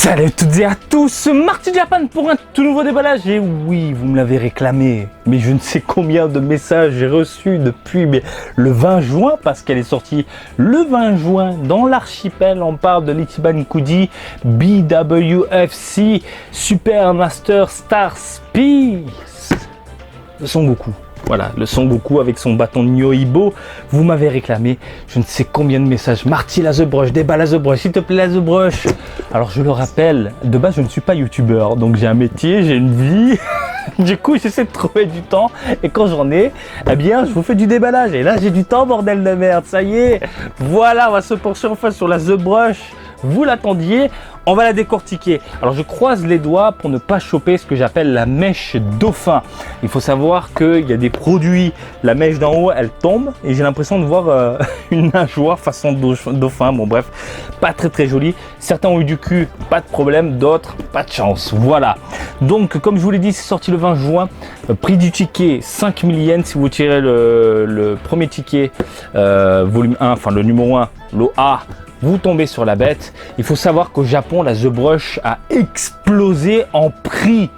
Salut à toutes et à tous, Marty Japan pour un tout nouveau déballage. Et oui, vous me l'avez réclamé, mais je ne sais combien de messages j'ai reçus depuis le 20 juin, parce qu'elle est sortie le 20 juin dans l'archipel. On parle de l'Ichiban Kudi BWFC Super Master Star Peace. Le Son Goku. Voilà, le Son Goku avec son bâton de Nyoibo. Vous m'avez réclamé je ne sais combien de messages. Marty la The Brush, déballe la The Brush, s'il te plaît la The Brush. Alors je le rappelle, de base je ne suis pas youtubeur, donc j'ai un métier, j'ai une vie. Du coup j'essaie de trouver du temps, et quand j'en ai, eh bien je vous fais du déballage. Et là j'ai du temps, bordel de merde, ça y est. Voilà, on va se pencher enfin sur la The Brush. Vous l'attendiez, on va la décortiquer. Alors je croise les doigts pour ne pas choper ce que j'appelle la mèche dauphin. Il faut savoir qu'il y a des produits, la mèche d'en haut elle tombe et j'ai l'impression de voir une nageoire façon dauphin. Bon bref, pas très joli. Certains ont eu du cul, pas de problème, d'autres pas de chance. Voilà. Donc comme je vous l'ai dit, c'est sorti le 20 juin. Prix du ticket 5000 yens si vous tirez le premier ticket volume 1, enfin le numéro 1, lot A. Vous tombez sur la bête. Il faut savoir qu'au Japon, la The Brush a explosé en prix.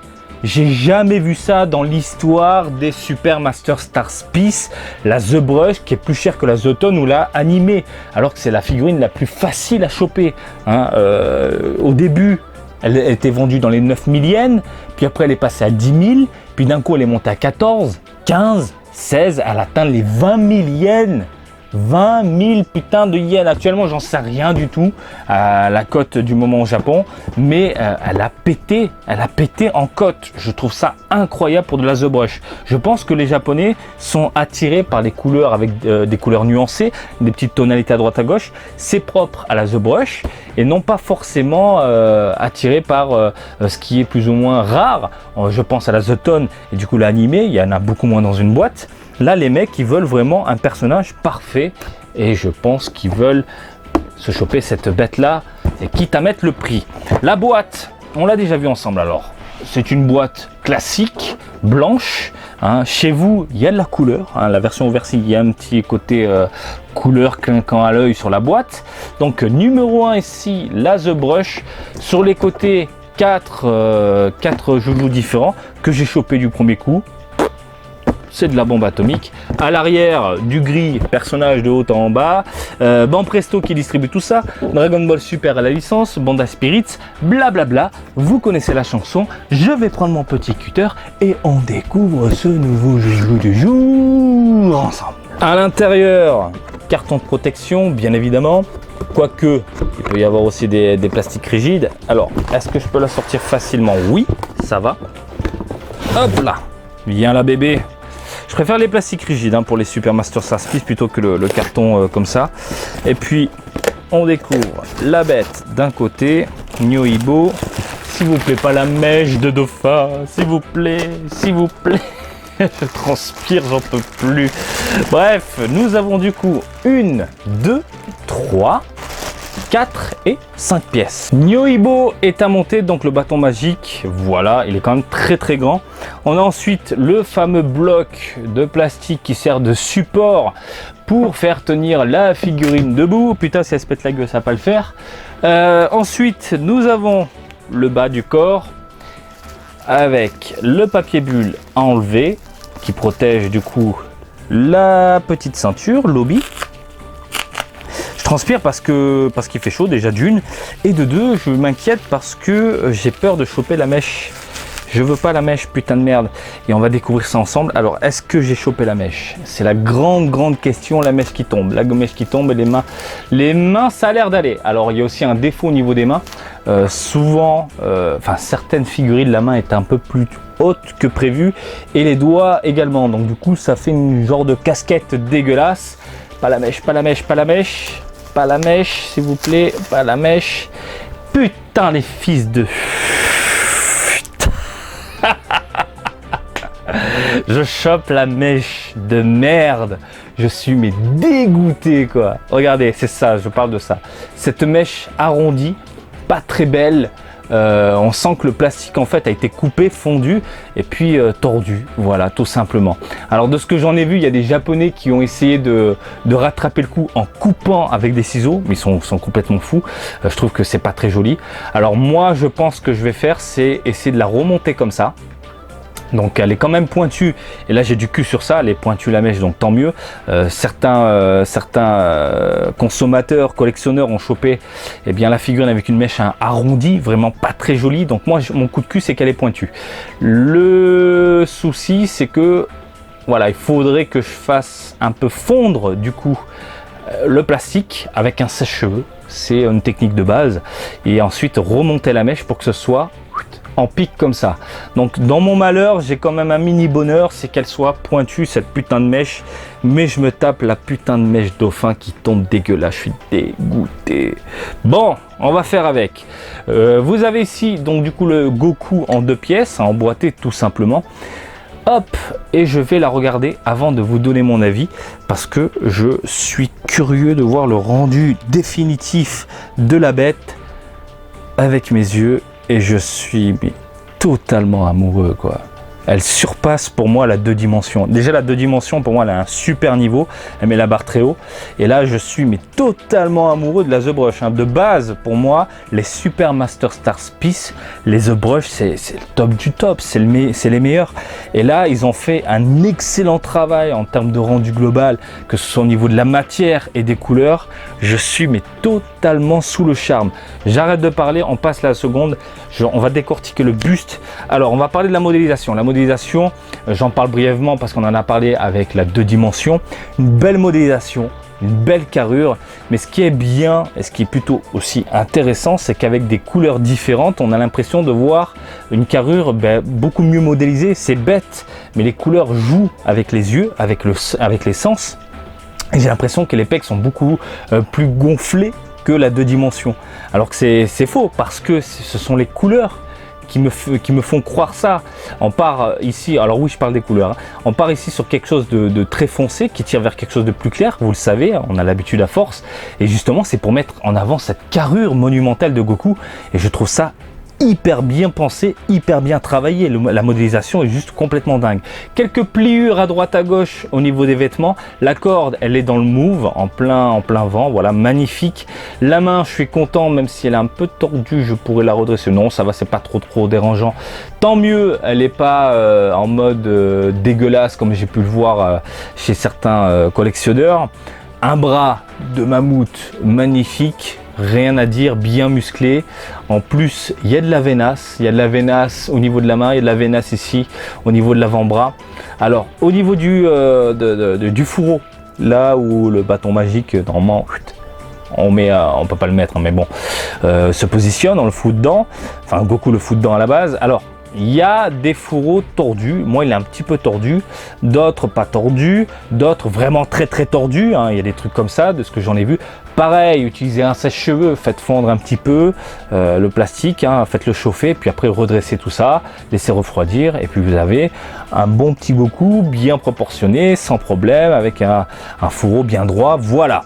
J'ai jamais vu ça dans l'histoire des Super Master Star Peace. La The Brush qui est plus chère que la The Tone ou la Animé, alors que c'est la figurine la plus facile à choper. Au début, elle était vendue dans les 9000 yens, puis après elle est passée à 10 000, puis d'un coup elle est montée à 14, 15, 16, elle atteint les 20 000 yens. 20 000 putain de yens. Actuellement, j'en sais rien du tout à la cote du moment au Japon, mais elle a pété en cote. Je trouve ça incroyable pour de la The Brush. Je pense que les Japonais sont attirés par les couleurs avec des couleurs nuancées, des petites tonalités à droite à gauche. C'est propre à la The Brush et non pas forcément attirés par ce qui est plus ou moins rare. Je pense à la The Tone et du coup l'animé, il y en a beaucoup moins dans une boîte. Là, les mecs, ils veulent vraiment un personnage parfait et je pense qu'ils veulent se choper cette bête-là et quitte à mettre le prix. La boîte, on l'a déjà vu ensemble alors. C'est une boîte classique, blanche. Chez vous, il y a de la couleur. La version Overseas, il y a un petit côté couleur clinquant à l'œil sur la boîte. Donc, numéro 1 ici, la The Brush. Sur les côtés, 4 joujoux différents que j'ai chopé du premier coup. C'est de la bombe atomique. À l'arrière, du gris, personnage de haut en bas. Banpresto qui distribue tout ça. Dragon Ball Super à la licence. Banda Spirits, blablabla. Vous connaissez la chanson. Je vais prendre mon petit cutter et on découvre ce nouveau joujou du jour ensemble. À l'intérieur, carton de protection, bien évidemment. Quoique, il peut y avoir aussi des plastiques rigides. Alors, est-ce que je peux la sortir facilement? Oui, ça va. Hop là. Viens là, bébé. Je préfère les plastiques rigides pour les Super Master Star Peace plutôt que le carton comme ça. Et puis, on découvre la bête d'un côté, Nyoibo. S'il vous plaît, pas la mèche de dauphin. S'il vous plaît, s'il vous plaît. Je transpire, j'en peux plus. Bref, nous avons du coup 1, 2, 3, 4 et 5 pièces. Nyoibo est à monter, donc le bâton magique, voilà, il est quand même très grand. On a ensuite le fameux bloc de plastique qui sert de support pour faire tenir la figurine debout. Putain, si elle se pète la gueule, ça va pas le faire. Ensuite, nous avons le bas du corps avec le papier bulle à enlever qui protège du coup la petite ceinture, l'obi. Je transpire parce qu'il fait chaud déjà d'une, et de deux, je m'inquiète parce que j'ai peur de choper la mèche. Je veux pas la mèche, putain de merde. Et on va découvrir ça ensemble. Alors, est-ce que j'ai chopé la mèche? C'est la grande question, la mèche qui tombe. La mèche qui tombe et les mains, ça a l'air d'aller. Alors, il y a aussi un défaut au niveau des mains. Souvent, certaines figurines, la main est un peu plus haute que prévu. Et les doigts également. Donc, du coup, ça fait une genre de casquette dégueulasse. Pas la mèche, pas la mèche, pas la mèche. Pas la mèche, s'il vous plaît. Pas la mèche. Putain, les fils de... Je chope la mèche de merde. Je suis dégoûté quoi. Regardez, c'est ça, je parle de ça. Cette mèche arrondie, pas très belle, On sent que le plastique en fait a été coupé, fondu et puis tordu, voilà, tout simplement. Alors de ce que j'en ai vu, il y a des Japonais qui ont essayé de rattraper le coup en coupant avec des ciseaux, mais ils sont complètement fous. Je trouve que c'est pas très joli. Alors moi, je pense que je vais faire, c'est essayer de la remonter comme ça. Donc elle est quand même pointue, et là j'ai du cul sur ça, elle est pointue la mèche, donc tant mieux. Certains consommateurs, collectionneurs ont chopé la figurine avec une mèche arrondie, vraiment pas très jolie. Donc moi mon coup de cul c'est qu'elle est pointue. Le souci c'est que voilà, il faudrait que je fasse un peu fondre du coup le plastique avec un sèche-cheveux, c'est une technique de base, et ensuite remonter la mèche pour que ce soit en pic comme ça. Donc dans mon malheur, j'ai quand même un mini bonheur, c'est qu'elle soit pointue cette putain de mèche, mais je me tape la putain de mèche dauphin qui tombe dégueulasse, je suis dégoûté. Bon, on va faire avec. Vous avez ici donc du coup le Goku en 2 pièces, emboîté tout simplement. Hop, et je vais la regarder avant de vous donner mon avis, parce que je suis curieux de voir le rendu définitif de la bête avec mes yeux. Et je suis totalement amoureux, quoi. Elle surpasse pour moi la 2 dimensions. Déjà la 2 dimensions pour moi elle a un super niveau, elle met la barre très haut. Et là je suis totalement amoureux de la The Brush. De base pour moi les Super Master Stars Peace, les The Brush c'est le top du top, c'est les meilleurs. Et là ils ont fait un excellent travail en termes de rendu global, que ce soit au niveau de la matière et des couleurs. Je suis totalement sous le charme. J'arrête de parler, on passe la seconde. On va décortiquer le buste. Alors on va parler de la modélisation. La modélisation, j'en parle brièvement parce qu'on en a parlé avec la 2 dimensions. Une belle modélisation, une belle carrure, mais ce qui est bien et ce qui est plutôt aussi intéressant, c'est qu'avec des couleurs différentes, on a l'impression de voir une carrure beaucoup mieux modélisée. C'est bête, mais les couleurs jouent avec les yeux, avec les sens. Et j'ai l'impression que les pecs sont beaucoup plus gonflés que la 2 dimensions. Alors que c'est faux, parce que ce sont les couleurs qui me font croire ça. On part ici, alors oui je parle des couleurs, hein. On part ici sur quelque chose de très foncé qui tire vers quelque chose de plus clair, vous le savez, on a l'habitude à force, et justement c'est pour mettre en avant cette carrure monumentale de Goku, et je trouve ça hyper bien pensé, hyper bien travaillé. La modélisation est juste complètement dingue. Quelques pliures à droite à gauche au niveau des vêtements. La corde elle est dans le move, en plein vent, voilà, magnifique. La main je suis content, même si elle est un peu tordue, je pourrais la redresser. Non ça va, c'est pas trop dérangeant, tant mieux. Elle n'est pas en mode dégueulasse comme j'ai pu le voir chez certains collectionneurs. Un bras de mammouth magnifique, rien à dire, bien musclé. En plus il y a de la veinasse, au niveau de la main, il y a de la veinasse ici au niveau de l'avant-bras. Alors au niveau du fourreau, là où le bâton magique normalement on peut pas le mettre, mais bon, se positionne, on le fout dedans, enfin Goku le fout dedans à la base. Alors il y a des fourreaux tordus, moi il est un petit peu tordu, d'autres pas tordus, d'autres vraiment très tordus, hein. Il y a des trucs comme ça, de ce que j'en ai vu. Pareil, utilisez un sèche-cheveux, faites fondre un petit peu le plastique, hein, faites-le chauffer, puis après redressez tout ça, laissez refroidir, et puis vous avez un bon petit Goku bien proportionné, sans problème, avec un fourreau bien droit, voilà.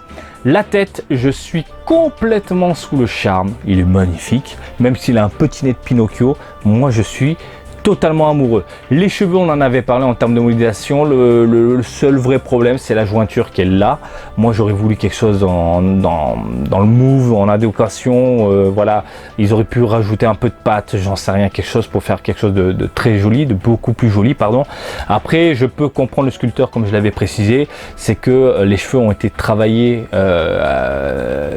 La tête, je suis complètement sous le charme, il est magnifique, même s'il a un petit nez de Pinocchio, moi je suis totalement amoureux. Les cheveux, on en avait parlé en termes de modélisation, le seul vrai problème c'est la jointure qui est là. Moi j'aurais voulu quelque chose dans le move, en adéquation, voilà, ils auraient pu rajouter un peu de pâte, j'en sais rien, quelque chose pour faire quelque chose de très joli, de beaucoup plus joli, pardon. Après je peux comprendre le sculpteur, comme je l'avais précisé, c'est que les cheveux ont été travaillés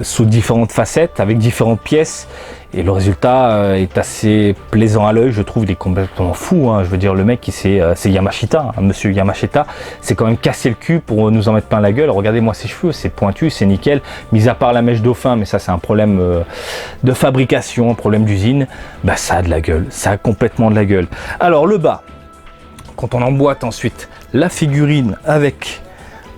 sous différentes facettes, avec différentes pièces. Et le résultat est assez plaisant à l'œil, je trouve. Il est complètement fou, hein. Je veux dire, le mec, c'est Yamashita, hein. Monsieur Yamashita, c'est quand même cassé le cul pour nous en mettre plein la gueule. Regardez-moi ses cheveux, c'est pointu, c'est nickel. Mis à part la mèche dauphin, mais ça c'est un problème de fabrication, un problème d'usine. Bah ça a de la gueule, ça a complètement de la gueule. Alors le bas, quand on emboîte ensuite la figurine avec,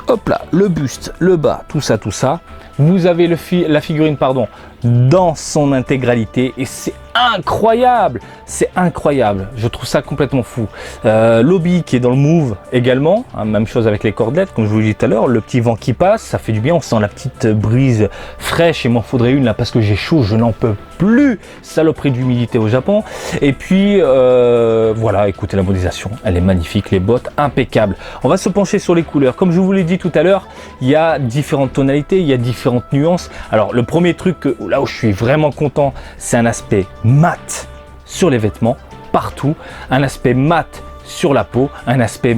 hop là, le buste, le bas, tout ça. Vous avez la figurine, pardon, dans son intégralité, et c'est incroyable, c'est incroyable, je trouve ça complètement fou. Lobby qui est dans le move également, hein, même chose avec les cordelettes, comme je vous l'ai dit tout à l'heure, le petit vent qui passe, ça fait du bien, on sent la petite brise fraîche, il m'en faudrait une là parce que j'ai chaud, je n'en peux plus, saloperie d'humidité au Japon. Et puis voilà, écoutez la modélisation, elle est magnifique, les bottes impeccables. On va se pencher sur les couleurs, comme je vous l'ai dit tout à l'heure, il y a différentes tonalités, il y a différentes nuances. Alors le premier truc, là où je suis vraiment content, c'est un aspect mat sur les vêtements, partout, un aspect mat sur la peau, un aspect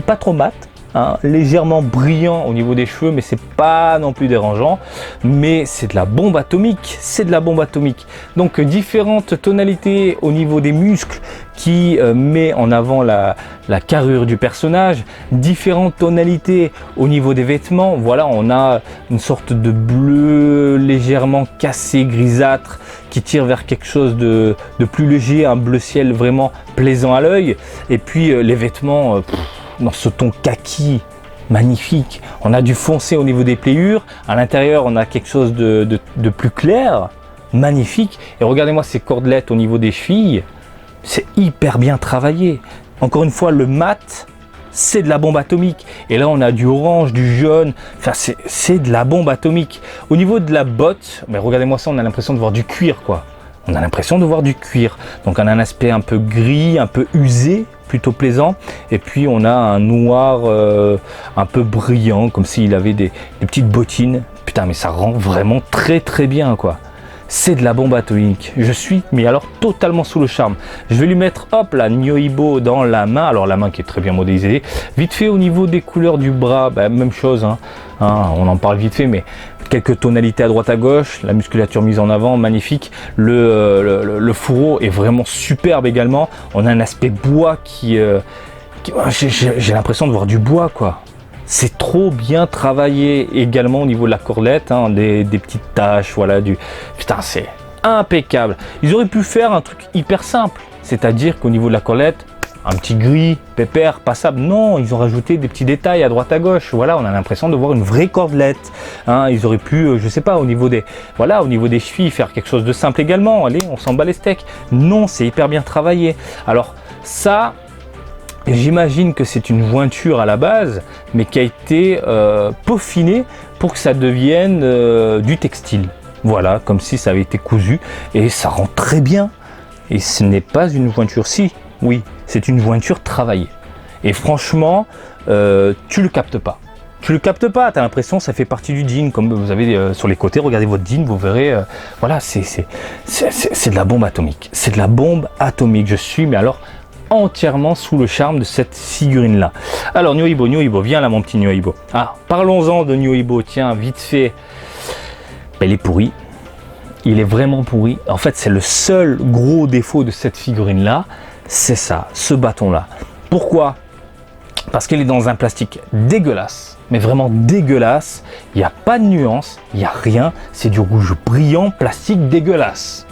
pas trop mat, hein, légèrement brillant au niveau des cheveux, mais c'est pas non plus dérangeant, mais c'est de la bombe atomique, c'est de la bombe atomique. Donc différentes tonalités au niveau des muscles qui met en avant la carrure du personnage, différentes tonalités au niveau des vêtements. Voilà, on a une sorte de bleu légèrement cassé, grisâtre, qui tire vers quelque chose de plus léger, un bleu ciel vraiment plaisant à l'œil. Et puis les vêtements dans ce ton kaki magnifique. On a du foncé au niveau des pliures, à l'intérieur on a quelque chose de plus clair, magnifique. Et regardez-moi ces cordelettes au niveau des chevilles, c'est hyper bien travaillé. Encore une fois, le mat, c'est de la bombe atomique. Et là, on a du orange, du jaune. Enfin, c'est de la bombe atomique. Au niveau de la botte, mais regardez-moi ça, on a l'impression de voir du cuir, quoi. On a l'impression de voir du cuir. Donc, on a un aspect un peu gris, un peu usé, plutôt plaisant. Et puis, on a un noir un peu brillant, comme s'il avait des petites bottines. Putain, mais ça rend vraiment très, très bien, quoi. C'est de la bombe atomique. Je suis, mais alors, totalement sous le charme. Je vais lui mettre, hop, la Nyoibo dans la main. Alors, la main qui est très bien modélisée. Vite fait, au niveau des couleurs du bras, bah, même chose. Hein. On en parle vite fait, mais quelques tonalités à droite à gauche. La musculature mise en avant, magnifique. Le fourreau est vraiment superbe également. On a un aspect bois qui j'ai l'impression de voir du bois, quoi. C'est trop bien travaillé également au niveau de la cordelette, hein, des petites taches, voilà, putain, c'est impeccable. Ils auraient pu faire un truc hyper simple, c'est-à-dire qu'au niveau de la cordelette, un petit gris, pépère, passable. Non, ils ont rajouté des petits détails à droite à gauche. Voilà, on a l'impression de voir une vraie cordelette. Hein, ils auraient pu, je sais pas, au niveau des chevilles, faire quelque chose de simple également. Allez, on s'en bat les steaks. Non, c'est hyper bien travaillé. Alors ça, j'imagine que c'est une jointure à la base, mais qui a été peaufinée pour que ça devienne du textile. Voilà, comme si ça avait été cousu, et ça rend très bien. Et ce n'est pas une jointure, si, oui, c'est une jointure travaillée. Et franchement, tu le captes pas. Tu le captes pas, tu as l'impression que ça fait partie du jean, comme vous avez sur les côtés, regardez votre jean, vous verrez, voilà, c'est de la bombe atomique. C'est de la bombe atomique, je suis, mais alors, entièrement sous le charme de cette figurine là. Alors Nyoibo, viens là mon petit Nyoibo. Ah, parlons-en de Nyoibo, tiens, vite fait. Ben, il est pourri. Il est vraiment pourri. En fait, c'est le seul gros défaut de cette figurine là, c'est ça, ce bâton là. Pourquoi? Parce qu'elle est dans un plastique dégueulasse, mais vraiment dégueulasse. Il n'y a pas de nuance, il n'y a rien, c'est du rouge brillant, plastique dégueulasse.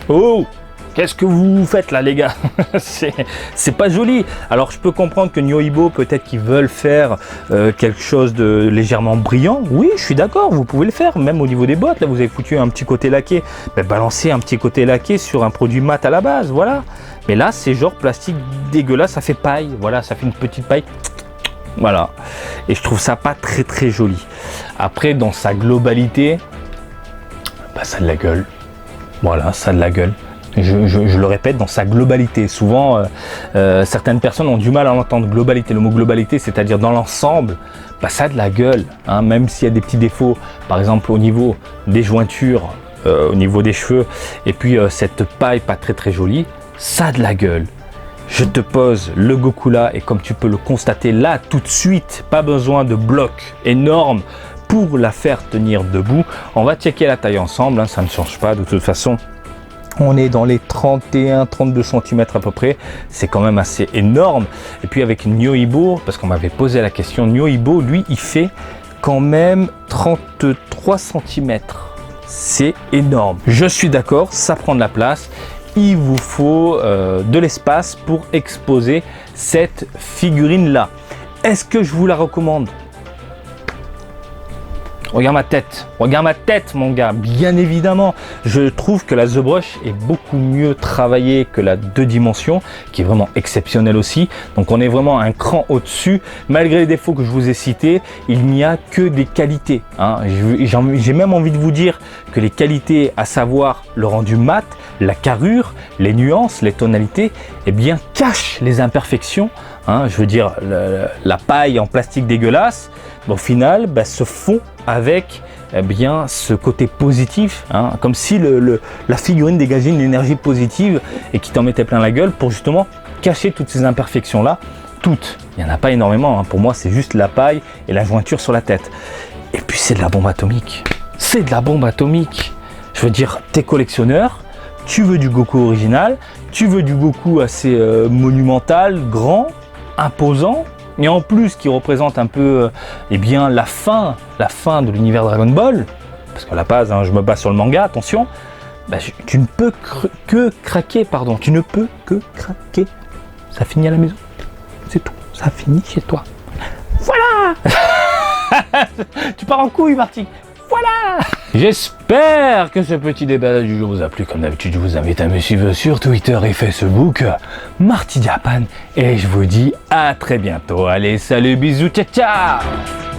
Oh! Qu'est-ce que vous faites là les gars? C'est pas joli. Alors je peux comprendre que Nyoibo, peut-être qu'ils veulent faire quelque chose de légèrement brillant. Oui, je suis d'accord, vous pouvez le faire. Même au niveau des bottes, là vous avez foutu un petit côté laqué. Ben, balancez un petit côté laqué sur un produit mat à la base, voilà. Mais là c'est genre plastique dégueulasse, ça fait paille. Voilà, ça fait une petite paille. Voilà. Et je trouve ça pas très très joli. Après, dans sa globalité, ben, ça a de la gueule. Voilà, ça a de la gueule. Je le répète, dans sa globalité. Souvent, certaines personnes ont du mal à l'entendre globalité. Le mot globalité, c'est-à-dire dans l'ensemble, bah, ça a de la gueule. Hein, même s'il y a des petits défauts, par exemple au niveau des jointures, au niveau des cheveux, et puis cette paille pas très très jolie, ça a de la gueule. Je te pose le Goku là, et comme tu peux le constater là, tout de suite, pas besoin de blocs énormes pour la faire tenir debout. On va checker la taille ensemble, hein, ça ne change pas de toute façon. On est dans les 31-32 cm à peu près, c'est quand même assez énorme. Et puis avec Nyoibo, parce qu'on m'avait posé la question, Nyoibo, lui, il fait quand même 33 cm. C'est énorme. Je suis d'accord, ça prend de la place. Il vous faut de l'espace pour exposer cette figurine-là. Est-ce que je vous la recommande? regarde ma tête mon gars, bien évidemment. Je trouve que la The Brush est beaucoup mieux travaillée que la 2 dimensions, qui est vraiment exceptionnelle aussi. Donc on est vraiment un cran au-dessus. Malgré les défauts que je vous ai cités, il n'y a que des qualités, hein. J'ai même envie de vous dire que les qualités, à savoir le rendu mat, la carrure, les nuances, les tonalités, eh bien cachent les imperfections, hein. Je veux dire, la paille en plastique dégueulasse, au final, se fond avec bien ce côté positif, hein, comme si la figurine dégageait une énergie positive et qui t'en mettait plein la gueule pour justement cacher toutes ces imperfections là. Toutes, il n'y en a pas énormément, hein. Pour moi c'est juste la paille et la jointure sur la tête. Et puis c'est de la bombe atomique, c'est de la bombe atomique. Je veux dire, t'es collectionneur, tu veux du Goku original, tu veux du Goku assez monumental, grand, imposant, et en plus qui représente un peu eh bien la fin de l'univers Dragon Ball, parce qu'à la base, hein, je me base sur le manga, attention, tu ne peux que craquer, tu ne peux que craquer. Ça finit à la maison, c'est tout, ça finit chez toi. Voilà. Tu pars en couille, Marty. Voilà. J'espère que ce petit débat du jour vous a plu. Comme d'habitude, je vous invite à me suivre sur Twitter et Facebook, Marty Japan. Et je vous dis à très bientôt. Allez, salut, bisous, ciao, ciao.